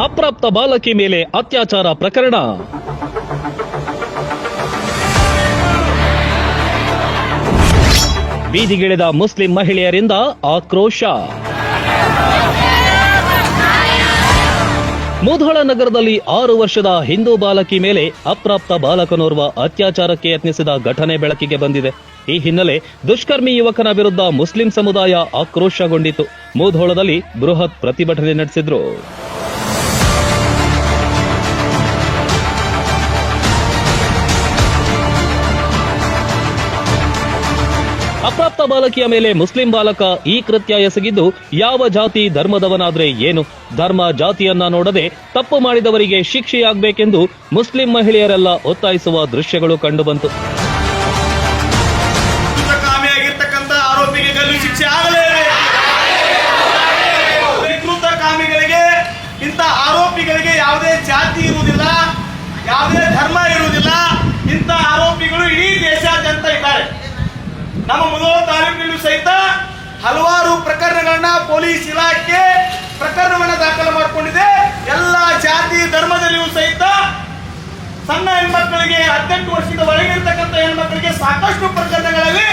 ಅಪ್ರಾಪ್ತ ಬಾಲಕಿ ಮೇಲೆ ಅತ್ಯಾಚಾರ ಪ್ರಕರಣ. ಬೀದಿಗಿಳಿದ ಮುಸ್ಲಿಂ ಮಹಿಳೆಯರಿಂದ ಆಕ್ರೋಶ. ಮುಧೋಳ ನಗರದಲ್ಲಿ 6 ವರ್ಷದ ಹಿಂದೂ ಬಾಲಕಿ ಮೇಲೆ ಅಪ್ರಾಪ್ತ ಬಾಲಕನೋರ್ವ ಅತ್ಯಾಚಾರಕ್ಕೆ ಯತ್ನಿಸಿದ ಘಟನೆ ಬೆಳಕಿಗೆ ಬಂದಿದೆ. ಈ ಹಿನ್ನೆಲೆ ದುಷ್ಕರ್ಮಿ ಯುವಕನ ವಿರುದ್ಧ ಮುಸ್ಲಿಂ ಸಮುದಾಯ ಆಕ್ರೋಶಗೊಂಡಿತು. ಮುಧೋಳದಲ್ಲಿ ಬೃಹತ್ ಪ್ರತಿಭಟನೆ ನಡೆಸಿದ್ರು. ಅಪ್ರಾಪ್ತ ಬಾಲಕಿಯ ಮೇಲೆ ಮುಸ್ಲಿಂ ಬಾಲಕ ಈ ಕೃತ್ಯ ಎಸಗಿದ್ದು ಯಾವ ಜಾತಿ ಧರ್ಮದವನಾದ್ರೆ ಏನು, ಧರ್ಮ ಜಾತಿಯನ್ನ ನೋಡದೆ ತಪ್ಪು ಮಾಡಿದವರಿಗೆ ಶಿಕ್ಷೆಯಾಗಬೇಕೆಂದು ಮುಸ್ಲಿಂ ಮಹಿಳೆಯರೆಲ್ಲ ಒತ್ತಾಯಿಸುವ ದೃಶ್ಯಗಳು ಕಂಡುಬಂತು. ಇಂಥ ಆರೋಪಿಗಳಿಗೆ ಯಾವುದೇ ಜಾತಿ ಇರುವುದಿಲ್ಲ, ಯಾವುದೇ ಧರ್ಮ ಇರುವುದಿಲ್ಲ. ಇಂಥ ಆರೋಪಿಗಳು ಇಡೀ ದೇಶಾದ್ಯಂತ ಇದ್ದಾರೆ. ನಮ್ಮ ಮುಧೋಳ ತಾಲೂಕಿನಲ್ಲೂ ಸಹಿತ ಹಲವಾರು ಪ್ರಕರಣಗಳನ್ನ ಪೊಲೀಸ್ ಇಲಾಖೆ ಪ್ರಕರಣವನ್ನು ದಾಖಲು ಮಾಡಿಕೊಂಡಿದೆ. ಎಲ್ಲ ಜಾತಿ ಧರ್ಮದಲ್ಲಿಯೂ ಸಹಿತ ಸಣ್ಣ ಹೆಣ್ಮಕ್ಕಳಿಗೆ 18 ವರ್ಷದ ಒಳಗಿರ್ತಕ್ಕಂಥ ಹೆಣ್ಮಕ್ಕಳಿಗೆ ಸಾಕಷ್ಟು ಪ್ರಕರಣಗಳಲ್ಲಿ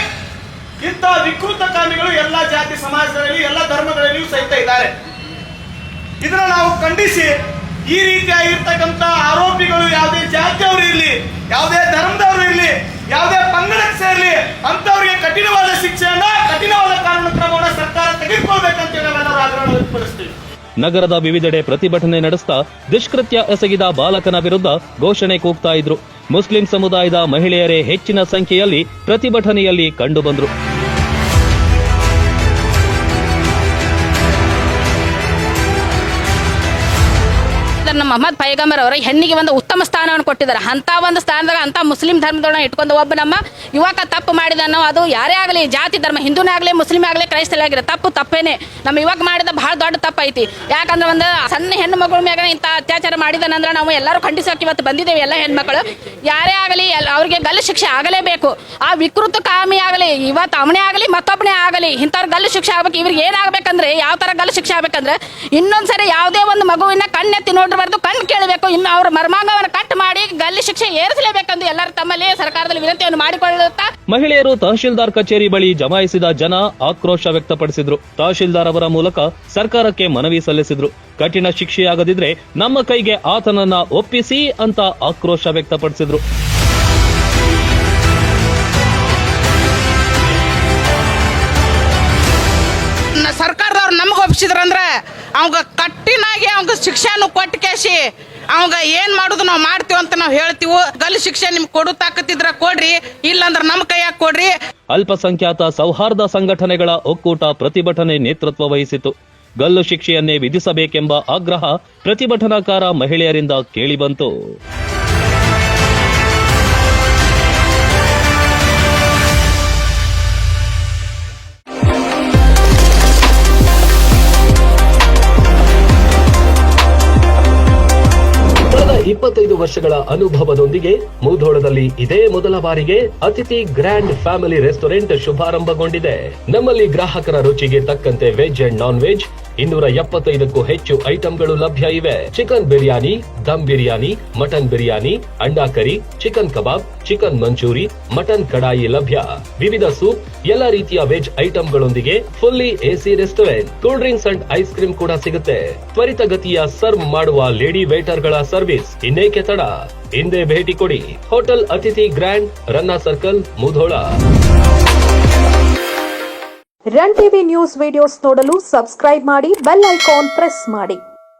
ಇಂಥ ವಿಕೃತ ಕಾಮಿಗಳು ಎಲ್ಲ ಜಾತಿ ಸಮಾಜದಲ್ಲಿ ಎಲ್ಲ ಧರ್ಮಗಳಲ್ಲಿಯೂ ಸಹಿತ ಇದ್ದಾರೆ. ಇದನ್ನ ನಾವು ಖಂಡಿಸಿ ಈ ರೀತಿಯಾಗಿರ್ತಕ್ಕಂಥ ಆರೋಪಿಗಳು ಯಾವುದೇ ಜಾತಿಯವರು ಇರಲಿ, ಯಾವುದೇ ಧರ್ಮದವರು ಇರಲಿ, ಯಾವುದೇ ಪಂಗಡಕ್ಕೆ ಸೇರಲಿ, ಅಂತವರಿಗೆ ಕಠಿಣವಾದ ಶಿಕ್ಷೆಯನ್ನ, ಕಠಿಣವಾದ ಕಾನೂನು ಕ್ರಮವನ್ನು ಸರ್ಕಾರ ತೆಗೆದುಕೊಳ್ಬೇಕಂತ ನಾವೆಲ್ಲರೂ ಆಗ್ರಹ ವ್ಯಕ್ತಪಡಿಸ್ತೀವಿ. ನಗರದ ವಿವಿಧೆಡೆ ಪ್ರತಿಭಟನೆ ನಡೆಸ್ತಾ ದುಷ್ಕೃತ್ಯ ಎಸಗಿದ ಬಾಲಕನ ವಿರುದ್ಧ ಘೋಷಣೆ ಕೂಗ್ತಾ ಇದ್ರು. ಮುಸ್ಲಿಂ ಸಮುದಾಯದ ಮಹಿಳೆಯರೇ ಹೆಚ್ಚಿನ ಸಂಖ್ಯೆಯಲ್ಲಿ ಪ್ರತಿಭಟನೆಯಲ್ಲಿ ಕಂಡುಬಂದ್ರು. ನಮ್ಮ ಮೊಹಮ್ಮದ್ ಪೈಗಂಬರ್ ಅವರು ಹೆಣ್ಣಿಗೆ ಒಂದು ಉತ್ತಮ ಸ್ಥಾನವನ್ನು ಕೊಟ್ಟಿದ್ದಾರೆ. ಅಂತ ಒಂದು ಸ್ಥಾನದಾಗ ಅಂತ ಮುಸ್ಲಿಂ ಧರ್ಮದೊಳಗೆ ಇಟ್ಕೊಂಡು ಒಬ್ಬ ನಮ್ಮ ಯುವಕ ತಪ್ಪು ಮಾಡಿದನೋ, ಅದು ಯಾರೇ ಆಗಲಿ, ಜಾತಿ ಧರ್ಮ, ಹಿಂದೂನೇ ಆಗಲಿ, ಮುಸ್ಲಿಂ ಆಗಲಿ, ಕ್ರೈಸ್ತಲೇ ಆಗಲಿ, ತಪ್ಪೇನೆ. ನಮ್ಮ ಯುವಕ ಮಾಡಿದ ಬಹಳ ದೊಡ್ಡ ತಪ್ಪೈತಿ. ಯಾಕಂದ್ರೆ ಒಂದು ಸಣ್ಣ ಹೆಣ್ಣು ಮಗಳ ಮ್ಯಾಗ ಇಂಥ ಅತ್ಯಾಚಾರ ಮಾಡಿದನಂದ್ರೆ ನಾವು ಎಲ್ಲರೂ ಖಂಡಿಸೋಕೆ ಇವತ್ತು ಬಂದಿದ್ದೇವೆ. ಎಲ್ಲ ಹೆಣ್ಮಕ್ಳು ಯಾರೇ ಆಗಲಿ ಅವ್ರಿಗೆ ಗಲ್ಲು ಶಿಕ್ಷೆ ಆಗಲೇಬೇಕು. ಆ ವಿಕೃತ ಕಾಮಿ ಆಗಲಿ, ಇವತ್ತು ಅವನೇ ಆಗಲಿ ಮತ್ತೊಬ್ಬನೇ ಆಗಲಿ, ಇಂಥವ್ರ ಗಲ್ಲು ಶಿಕ್ಷೆ ಆಗ್ಬೇಕು. ಇವ್ರಿಗೆ ಏನಾಗಬೇಕಂದ್ರೆ, ಯಾವ ತರ ಗಲ್ಲು ಶಿಕ್ಷೆ ಆಗ್ಬೇಕಂದ್ರೆ, ಇನ್ನೊಂದ್ಸರಿ ಯಾವುದೇ ಒಂದು ಮಗುವಿನ ಕಣ್ಣೆತ್ತಿ ನೋಡಿಬಾರ್ದು, ಕಣ್ಣು ಕೇಳಬೇಕು. ಇನ್ನು ಅವ್ರ ಮರ್ಮಾಂಗವನ್ನು ಕಟ್ ಮಾಡಿ ಗಲ್ಲು ಶಿಕ್ಷೆ ಏರಿಸಲೇಬೇಕೆಂದು ಎಲ್ಲರ ತಮ್ಮಲ್ಲಿ ಸರ್ಕಾರದಲ್ಲಿ ವಿನಂತಿಯನ್ನು ಮಾಡಿಕೊಳ್ಳುತ್ತಾ ಮಹಿಳೆಯರು ತಹಶೀಲ್ದಾರ್ ಕಚೇರಿ ಬಳಿ ಜಮಾಯಿಸಿದ ಜನ ಆಕ್ರೋಶ ವ್ಯಕ್ತಪಡಿಸಿದ್ರು. ತಹಶೀಲ್ದಾರ್ ಅವರ ಮೂಲಕ ಸರ್ಕಾರಕ್ಕೆ ಮನವಿ ಸಲ್ಲಿಸಿದ್ರು. ಕಠಿಣ ಶಿಕ್ಷೆಯಾಗದಿದ್ರೆ ನಮ್ಮ ಕೈಗೆ ಆತನನ್ನ ಒಪ್ಪಿಸಿ ಅಂತ ಆಕ್ರೋಶ ವ್ಯಕ್ತಪಡಿಸಿದ್ರು. ಸರ್ಕಾರದವ್ರು ನಮ್ಗೆ ಒಪ್ಪಿಸಿದ್ರಂದ್ರೆ ಅವಾಗ ಕಠಿಣಾಗಿ ಅವಂಗ ಶಿಕ್ಷೆಯನ್ನು ಕೊಟ್ಟು ಕೇಸಿ ಅವಾಗ ಏನ್ ಮಾಡುದು ನಾವು ಮಾಡ್ತೀವಿ ಅಂತ ನಾವು ಹೇಳ್ತೀವಿ. ಗಲ್ಲು ಶಿಕ್ಷೆ ನಿಮ್ಗೆ ಕೊಡು ತಾಕತ್ತಿದ್ರ ಕೊಡ್ರಿ, ಇಲ್ಲಾಂದ್ರೆ ನಮ್ಮ ಕೈಯಾಗ ಕೊಡ್ರಿ. ಅಲ್ಪಸಂಖ್ಯಾತ ಸೌಹಾರ್ದ ಸಂಘಟನೆಗಳ ಒಕ್ಕೂಟ ಪ್ರತಿಭಟನೆ ನೇತೃತ್ವ ವಹಿಸಿತು. ಗಲ್ಲು ಶಿಕ್ಷೆಯನ್ನೇ ವಿಧಿಸಬೇಕೆಂಬ ಆಗ್ರಹ ಪ್ರತಿಭಟನಾಕಾರ ಮಹಿಳೆಯರಿಂದ ಕೇಳಿಬಂತು. ಕಳೆದ 25 ವರ್ಷಗಳ ಅನುಭವದೊಂದಿಗೆ ಮುಧೋಳದಲ್ಲಿ ಇದೇ ಮೊದಲ ಬಾರಿಗೆ ಅತಿಥಿ ಗ್ರ್ಯಾಂಡ್ ಫ್ಯಾಮಿಲಿ ರೆಸ್ಟೋರೆಂಟ್ ಶುಭಾರಂಭಗೊಂಡಿದೆ. ನಮ್ಮಲ್ಲಿ ಗ್ರಾಹಕರ ರುಚಿಗೆ ತಕ್ಕಂತೆ ವೆಜ್ ಅಂಡ್ ನಾನ್ ವೆಜ್ 275ಕ್ಕೂ ಹೆಚ್ಚು ಐಟಂಗಳು ಲಭ್ಯ ಇವೆ. ಚಿಕನ್ ಬಿರಿಯಾನಿ, ದಮ್ ಬಿರಿಯಾನಿ, ಮಟನ್ ಬಿರಿಯಾನಿ, ಅಂಡಾ ಕರಿ, ಚಿಕನ್ ಕಬಾಬ್, ಚಿಕನ್ ಮಂಚೂರಿ, ಮಟನ್ ಕಡಾಯಿ ಲಭ್ಯ. ವಿವಿಧ ಸೂಪ್, ಎಲ್ಲ ರೀತಿಯ ವೆಜ್ ಐಟಂಗಳೊಂದಿಗೆ fully AC restaurant. Cool drinks and ice cream ಕೂಡ ಸಿಗುತ್ತೆ. ತ್ವರಿತಗತಿಯ ಸರ್ವ್ ಮಾಡುವ ಲೇಡಿ ವೇಟರ್ ಗಳ ಸರ್ವಿಸ್. ಇನ್ನೇಕೆ ತಡ, ಹಿಂದೆ ಭೇಟಿ ಕೊಡಿ. Hotel Atithi grand, Ranna circle, Mudhol. Run TV news videos ನೋಡಲು ಸಬ್ಸ್ಕ್ರೈಬ್ ಮಾಡಿ, ಬೆಲ್ ಐಕಾನ್ ಪ್ರೆಸ್ ಮಾಡಿ.